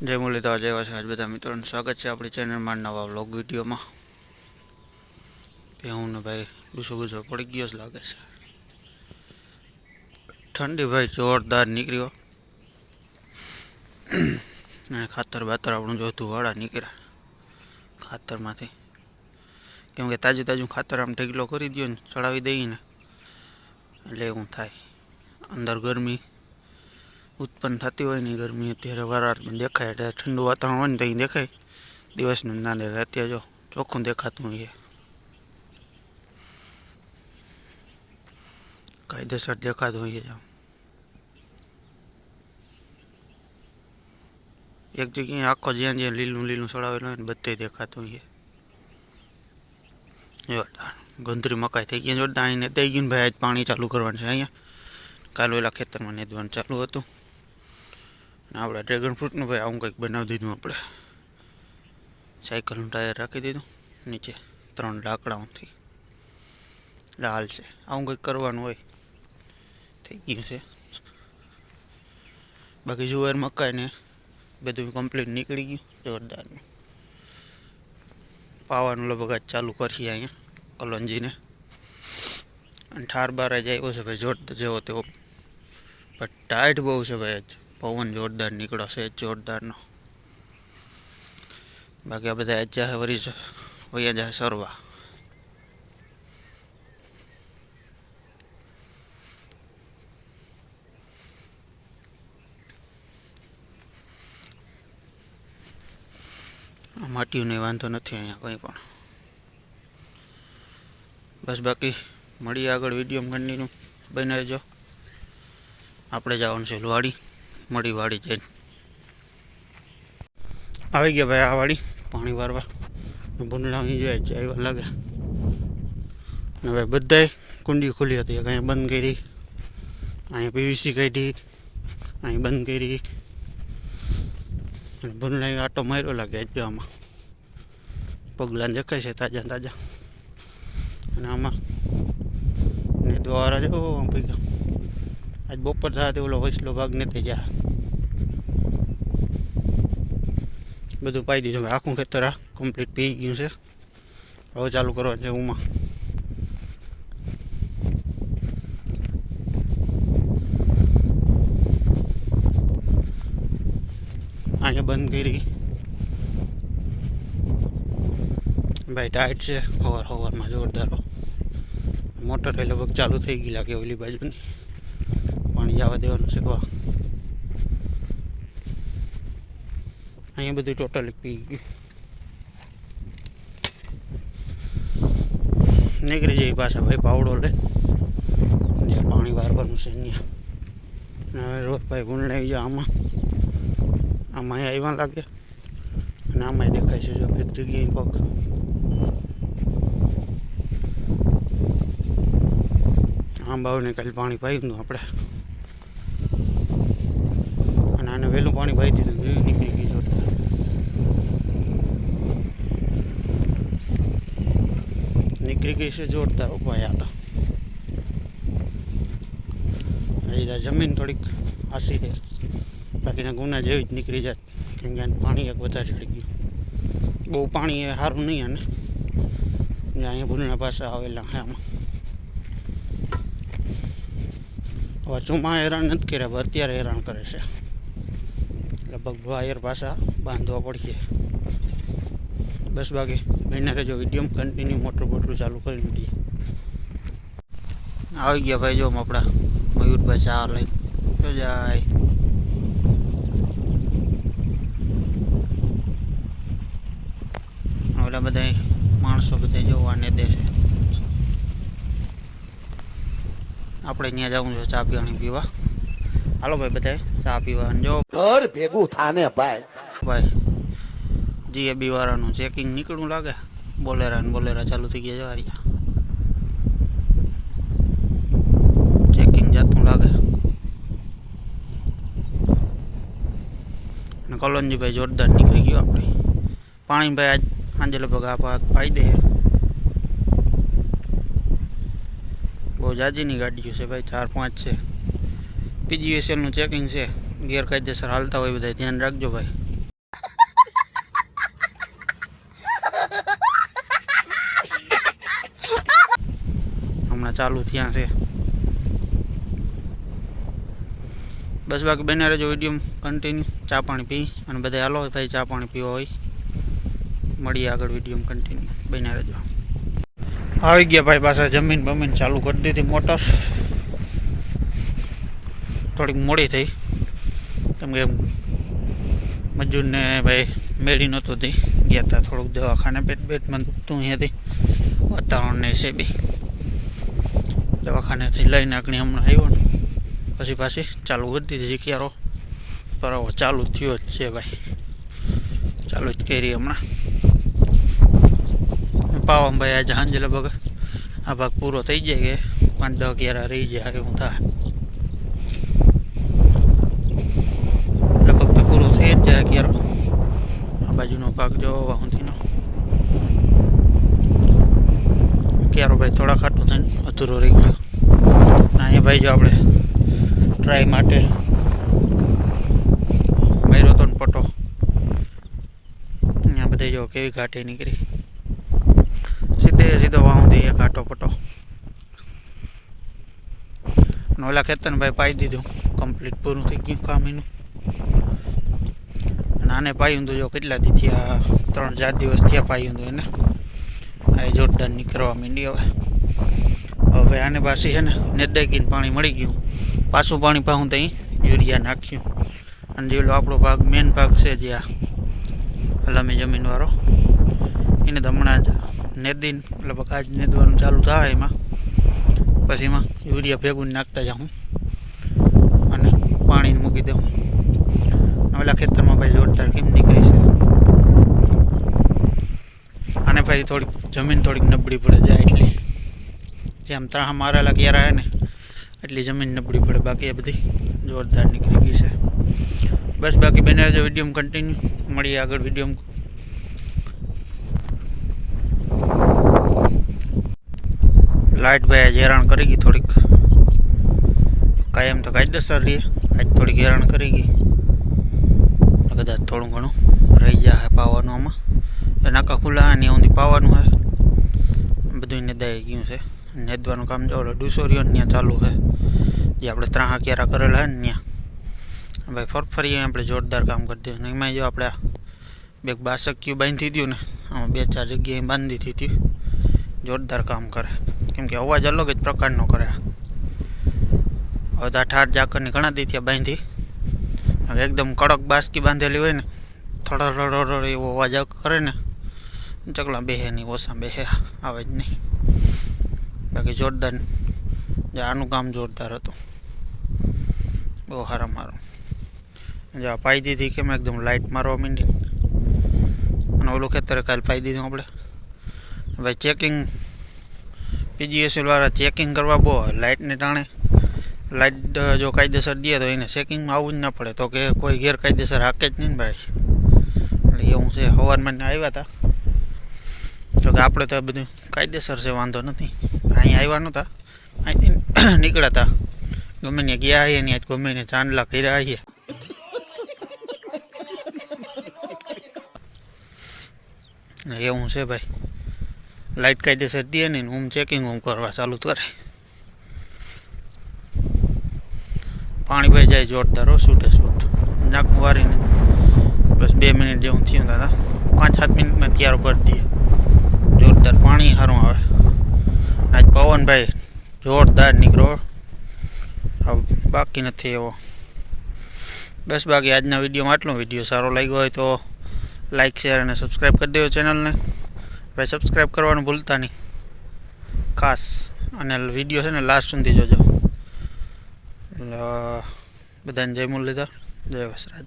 जय मुरलीधर जय वसाज बधा मित्रों स्वागत है अपनी चेनल में नवा व्लॉग विडियो में। हूँ ने भाई गुस्सो गुस्सो पड़ी गयो लगे है। ठंडी भाई जोरदार निकली। खातर बातर आपू जो धुवाड़ा निकला खातर में केम के ताजू ताजू खातर आम ढेगलो कर दियो ने चढ़ावी दई ने एटले एवं थाय। अंदर गर्मी उत्पन्न थती हो गर्मी अत्यारे वरार देखाय ठंडू वातावरण हो देखाय दिवस ना देखाय अत्यारे जो चोख्खू देखातुं होय कायदेसर देखातुं होय। एक जगह आखो ज्यां ज्यां लीलू लीलू सड़ावेलुं होय बधे देखातुं होय। गंधरी मकाई थई गई जोरदार अहीं दई गई भाई आज पाणी चालू करवानुं छे। अहींया काल वेला खेतर में नेदवानुं चालू हतुं। आपणे ड्रेगन फ्रूटनुं भाई आવું કંઈક બનાવી દીધું આપણે। साइकलનું टायर રાખી દીધું નીચે 3 લાકડાઓથી લાલ છે આવું કંઈક કરવાનું હોય થઈ ગયું છે। બાકી જુવાર મકાઈ ને બધું કમ્પ્લીટ નીકળી ગયું જોરદાર। પાવાનું લગભગ આજ ચાલુ કરશે અહીંયા કલોંજીને અને ઠાર બાર જ આવ્યો છે ભાઈ જોરદાર જેવો તેવો પણ ટાઈટ બહુ છે ભાઈ આજ पवन जोरदार निकलो से जोरदार नो। बाकी आ बधा जाए वरी वही जाए सरवा। माटी नहीं वांधो नहीं अँ कहीं पण बस बाकी मळीए आगळ विडियो में कंटिन्यू बने रहो। आपणे जवानुं छे वाड़ी मड़ी वाड़ी जाए आई गया भाई आ वाड़ी पानी वारवा बुंदड़ा जो लगे भाई बधाए कुंडी खुली थी अँ बंद करी अँ पीवीसी काढ़ी अँ बंद करी बुंदड़ा आटो मार्यो लगे आमा पगला देखाय से ताजा ताजा आमा ने द्वारा जो आज बपोर था ओलो वैसलो भाग नहीं जा बधु पाई दीधुं। आखू खेतर आ कम्प्लीट पी गयुं छे। हवे चालू करवानुं छे उमा अँ बंद करी भाई टाइट से हवार हवार में जोरदार मोटर है लगभग चालू थी गई लगे ओली बाजू पानी जवा देवानुं छे। अँ बधु टोटल पी गई निकली जाए पाछा भाई पावड़ो ले पानी वारवानुं छे रोज भाई गुण लई जाओ आमा आमा आव्या लागे आमा देखाय छे जो एक जगह पग आंबाओ ने कल पानी पाई दू अपने आने वेलू पानी पाई दीधुं निकली गई जोरदार निकली गई से जोरदार उपाय आता। जमीन थोड़ी आसी है बाकी गुना जेवी ज निकली जाए केम पानी एक वधारे चढ़ी गयुं बहु पानी सारूं नहीं है अँ बुलना पास आवेला है आम हवा चूमा हैरान नहीं कर्या अत्यारे हैरान करे से लगभग वायर पासा बांधवा पड़े। बस बाकी बने रहो विडियो में कंटिन्यू मोटर बोटर चालू कर मीडिए आ गया भाई जो अपना मयूर भाई चार लई तो जाए ओला बधा माणसों बधा जोवा ने दे छे। आपणे ત્યાં જવું છે ચા પીવાની પીવા હાલો ભાઈ બધાએ ચા પીવા જો घर भेगू थाने भाई भाई जीएबी वाળાનું ચેકિંગ નીકળું લાગે બોલેરા ને બોલેરા ચાલુ થઈ ગયા જવારિયા ચેકિંગ જાતું લાગે ને કલોંજી ભાઈ જોરદાર નીકળી ગયો આપણે પાણી ભાઈ આજ સાંજે લગભગ આ પાઈ દે बहुत जाजीनी गाड़ी से भाई 4-5 है। पीजीवीसीएल चेकिंग से गैरकायदेसर हालता हो ध्यान रखो भाई। હમણાં ચાલુ થયા છે. બસ બાકી બને રહેજો વિડીયો કન્ટિન્યુ. ચા પાણી પી અને બધા હાલો ભાઈ ચા પાણી પીવા હોય. મળીએ આગળ વિડીયો કન્ટિન્યુ. બને રહેજો. આવી ગયા ભાઈ પાછા જમીન બમીન ચાલુ કરી દીધી મોટર. થોડીક મોડી થઈ કેમ કે મજૂરને ભાઈ મેળી નહોતું થઈ ગયા હતા થોડુંક દવાખાને પેટમાં દુખતું અહીંયાથી વાતાવરણને હિસાબે દવાખાનેથી લઈને આગળ હમણાં આવ્યો ને પછી પાછી ચાલુ કરી દીધી ક્યારો બરાબર ચાલુ થયો જ છે ભાઈ. ચાલુ જ કરી હમણાં પાવામાં ભાઈ આજે સાંજે લગભગ આ ભાગ પૂરો થઈ જાય કે 5-10 ક્યારા રહી જાય એવું થાય. લગભગ તો પૂરો થઈ જ જાય ક્યારો. આ બાજુનો ભાગ જો વાહુંથીનો ક્યારો ભાઈ થોડા ખાટું થઈને અધૂરો રહી ગયો. અહીંયા ભાઈ જો આપણે ટ્રાય માટે માર્યો હતો ને પટો. અહીંયા બધે જો કેવી ઘાટી નીકળી સીધો વાહુંથી એક ઘાટો પટો. અને ઓલા ખેતરને ભાઈ પાઈ દીધું કમ્પ્લીટ પૂરું થઈ ગયું કામ એનું. અને આને પાયું હતું જો કેટલા દી થયા 3-4 દિવસ થયા પાયું હતું એને. આ જોરદાર નીકળવા માંડી હવે આને પાછી છે ને નેદાકીને પાણી મળી ગયું. પાછું પાણી પાઉં તો અહીં યુરિયા નાખ્યું. અને જેલો આપણો ભાગ મેન ભાગ છે જે આ હલામી જમીનવાળો એને તો હમણાં જ નેદીને લગભગ આજ નેદવાનું ચાલુ થાય એમાં પછી એમાં યુરિયા ભેગું નાખતા જાઉં અને પાણી મૂકી દઉં. ઓલા ખેતરમાં ભાઈ જોરદાર કેમ નીકળી છે. આને ભાઈ થોડીક જમીન થોડીક નબળી પડે જાય એટલી જેમ ત્રાહ મારેલા ક્યારા હે ને એટલી જમીન નબળી પડે. બાકી એ બધી જોરદાર નીકળી ગઈ છે. બસ બાકી બને રહેજો વિડીયો કન્ટિન્યુ. મળીએ આગળ વિડીયો. લાઇટ ભાઈ આજે હેરાન કરી ગઈ થોડીક. કાયમ તો કાયદેસર રહીએ આજ થોડીક હેરાન કરી ગઈ. કદાચ થોડું ઘણું રહી જાય પાવાનું આમાં નાકા ખુલ્લા ને ઊંધી પાવાનું હોય બધું નેદાઈ ગયું છે. નેદવાનું કામ જો ડુસોરીઓ ત્યાં ચાલુ છે જે આપણે 3 ક્યારા કરેલા હોય ને ત્યાં ભાઈ ફરફરીએ આપણે જોરદાર કામ કરી દઈએ. એમાં જો આપણે બે બાસક્યું બાંધી દીધું ને આમાં 2-4 જગ્યાએ બાંધી દીધી જોરદાર કામ કરે કેમ કે અવાજ અલગ જ પ્રકારનો કરે. હવે તો 8 ઝાકરની ઘણા દી ત્યાં બાંધી. હવે એકદમ કડક બાસકી બાંધેલી હોય ને થડર એવો અવાજ કરે ને ચકલા બેહે નહીં ઓછા બેહે આવે જ નહીં. બાકી જોરદાર આનું કામ જોરદાર હતું બહુ સારામાં સારું. જો પાઈ દીધી કેમ એકદમ લાઇટ મારવા માંડી. અને ઓલું ખેતરે કાલે પાઈ દીધું આપણે ભાઈ ચેકિંગ PGSL વાળા ચેકિંગ કરવા બહુ લાઇટને ટાણે. લાઇટ જો કાયદેસર દે તો એને ચેકિંગમાં આવવું જ ના પડે તો કે કોઈ ગેરકાયદેસર હાકે જ નહીં ને ભાઈ. એટલે એવું છે. સવારમાં આવ્યા હતા જો કે આપણે તો બધું કાયદેસર છે વાંધો નથી. અહીંયા આવ્યા નહોતા અહીંથી નીકળ્યા હતા ગમે ને ગયા આવીએ ને ગમે ને ચાંદલા કર્યા આવીએ. એવું છે ભાઈ. લાઇટ કાયદેસર દે નહીં હું ચેકિંગ કરવા ચાલુ કરે. પાણી ભાઈ જાય જોરદાર છૂટે નાકું વારીને બસ 2 મિનિટ જેવું થયું દાદા 5-7 મિનિટમાં તૈયાર કરી દઈએ. જોરદાર પાણી સારું આવે. આજ પવન ભાઈ જોરદાર નીકળો બાકી નથી એવો. બસ બાકી આજના વિડીયોમાં આટલો. વિડીયો સારો લાગ્યો હોય તો લાઇક શેર અને સબસ્ક્રાઈબ કરી દેજો ચેનલને. ભાઈ સબસ્ક્રાઈબ કરવાનું ભૂલતા નહીં ખાસ. અને વિડીયો છે ને લાસ્ટ સુધી જોજો. બધાને જય મુરલીધર, જય વસરાજ.